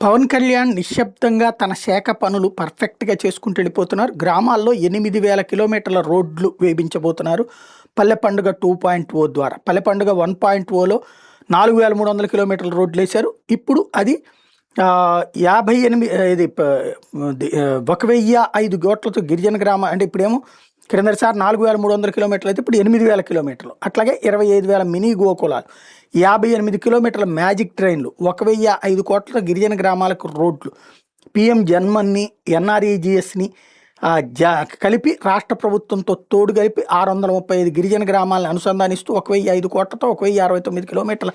పవన్ కళ్యాణ్ నిశ్శబ్దంగా తన శాఖ పనులు పర్ఫెక్ట్‌గా చేసుకుంటూ వెళ్ళిపోతున్నారు. గ్రామాల్లో 8,000 కిలోమీటర్ల రోడ్లు వేయించబోతున్నారు. పల్లె పండుగ 2.0 ద్వారా. పల్లె పండుగ 1.0లో 4,300 కిలోమీటర్ల రోడ్లేశారు. ఇప్పుడు అది 58 ఇది 1,005 కోట్లతో గిరిజన అంటే ఇప్పుడేమో క్రిందటిసారి 4,300 కిలోమీటర్లు అయితే ఇప్పుడు 8,000 కిలోమీటర్లు. అట్లాగే 25,000 మినీ గోకులాలు, 58 కిలోమీటర్ల మ్యాజిక్ ట్రైన్లు, 1,005 కోట్లతో గిరిజన గ్రామాలకు రోడ్లు, పీఎం జన్మన్ని, ఎన్ఆర్ఈజీఎస్ని కలిపి రాష్ట్ర ప్రభుత్వంతో తోడు కలిపి 635 గిరిజన గ్రామాలను అనుసంధానిస్తూ 1,005 కోట్లతో 1,069 కిలోమీటర్ల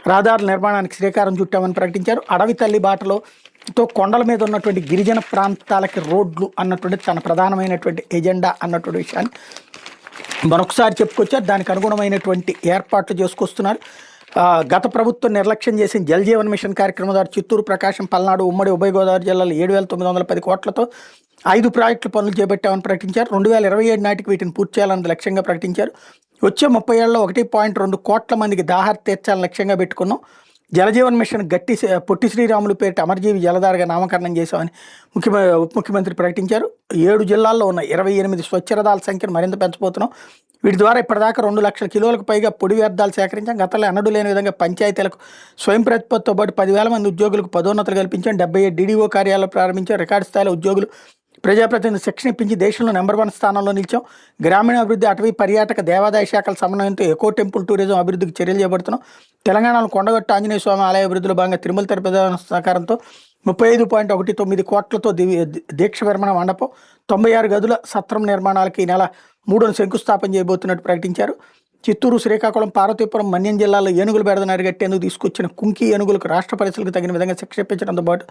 రహదారుల నిర్మాణానికి శ్రీకారం చుట్టామని ప్రకటించారు. అడవి తల్లి బాటలో కొండల మీద ఉన్నటువంటి గిరిజన ప్రాంతాలకి రోడ్లు అన్నటువంటి తన ప్రధానమైనటువంటి ఎజెండా అన్నటువంటి విషయాన్ని మరొకసారి చెప్పుకొచ్చారు. దానికి అనుగుణమైనటువంటి ఏర్పాట్లు చేసుకొస్తున్నారు. గత ప్రభుత్వం నిర్లక్ష్యం చేసిన జల్ జీవన్ మిషన్ కార్యక్రమం ద్వారా చిత్తూరు, ప్రకాశం, పల్నాడు, ఉమ్మడి ఉభయ గోదావరి జిల్లాలో 7,910 కోట్లతో 5 ప్రాజెక్టుల పనులు చేపట్టామని ప్రకటించారు. 2027 నాటికి వీటిని పూర్తి చేయాలని లక్ష్యంగా ప్రకటించారు. వచ్చే 30 ఏళ్లలో 1.2 కోట్ల మందికి దాహార్తి తీర్చాలని లక్ష్యంగా పెట్టుకున్నాం. జలజీవన్ మిషన్ పొట్టి శ్రీరాములు పేరిట అమరజీవి జలధారగా నామకరణం చేశామని ఉప ముఖ్యమంత్రి ప్రకటించారు. 7 జిల్లాల్లో ఉన్న 28 స్వచ్ఛరథాల సంఖ్యను మరింత పెంచబోతున్నాం. వీటి ద్వారా ఇప్పటిదాకా 2 లక్షల కిలోలకు పైగా పొడి వ్యర్థాలు సేకరించాం. గతంలో ఎన్నడూ లేని విధంగా పంచాయతీలకు స్వయం ప్రతిపత్తితో పాటు 10,000 మంది ఉద్యోగులకు పదోన్నతులు కల్పించాం. 77 డీడీఓ కార్యాలయాలు ప్రారంభించాం. రికార్డు స్థాయిలో ఉద్యోగులు, ప్రజాప్రతినిధులు శిక్షణ ఇప్పించి దేశంలో నెంబర్ 1 స్థానంలో నిలిచాం. గ్రామీణ అభివృద్ధి, అటవీ, పర్యాటక, దేవాదాయ శాఖల సమన్వయంతో ఎకో టెంపుల్ టూరిజం అభివృద్ధికి చర్యలు చేపడుతున్నాం. తెలంగాణలో కొండగట్టు ఆంజనేయ స్వామి ఆలయ అభివృద్ధిలో భాగంగా తిరుమల తిరుపతి సహకారంతో 35.19 కోట్లతో దీక్ష విరమణ మండపం, 96 గదుల సత్రం నిర్మాణాలకి ఈ నెల 3న శంకుస్థాపన చేయబోతున్నట్టు ప్రకటించారు. చిత్తూరు, శ్రీకాకుళం, పార్వతీపురం, మన్యం జిల్లాలో ఏనుగుల బెడదను అరిగట్టేందుకు తీసుకొచ్చిన కుంకి ఏనుగులకు రాష్ట్ర పరిస్థితులకు తగిన విధంగా శిక్ష ఇప్పించడంతో పాటు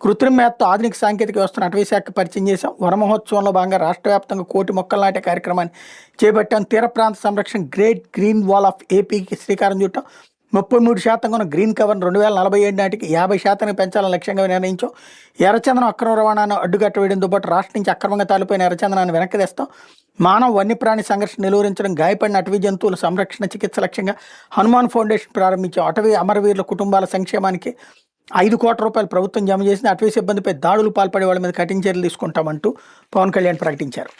కృత్రిమ మేతతో ఆధునిక సాంకేతిక వ్యవస్థను అటవీ శాఖ పరిచయం చేశాం. వన మహోత్సవంలో భాగంగా రాష్ట్ర వ్యాప్తంగా 1 కోటి మొక్కలు నాటే కార్యక్రమాన్ని చేపట్టాం. తీర ప్రాంత సంరక్షణ గ్రేట్ గ్రీన్ వాల్ ఆఫ్ ఏపీకి శ్రీకారం చుట్టాం. 33% ఉన్న గ్రీన్ కవర్ను 2047 నాటికి 50% పెంచాలని లక్ష్యంగా నిర్ణయించాం. ఎర్రచందనం అక్రమ రవాణాను అడ్డుకట్ట వేయడంతో పాటు రాష్ట్రం నుంచి అక్రమంగా తాలిపోయిన ఎర్రచందనాన్ని వెనక్కి తెస్తాం. మానవ వన్యప్రాణి సంఘర్షణ నిలువరించడం, గాయపడిన అటవీ జంతువుల సంరక్షణ, చికిత్స లక్ష్యంగా హనుమాన్ ఫౌండేషన్ ప్రారంభించాం. అటవీ అమరవీరుల కుటుంబాల సంక్షేమానికి 5 కోట్ల రూపాయలు ప్రభుత్వం జమ చేసింది. అటవీ సిబ్బందిపై దాడులు పాల్పడే వాళ్ళ మీద కఠిన చర్యలు తీసుకుంటామంటూ పవన్ కళ్యాణ్ ప్రకటించారు.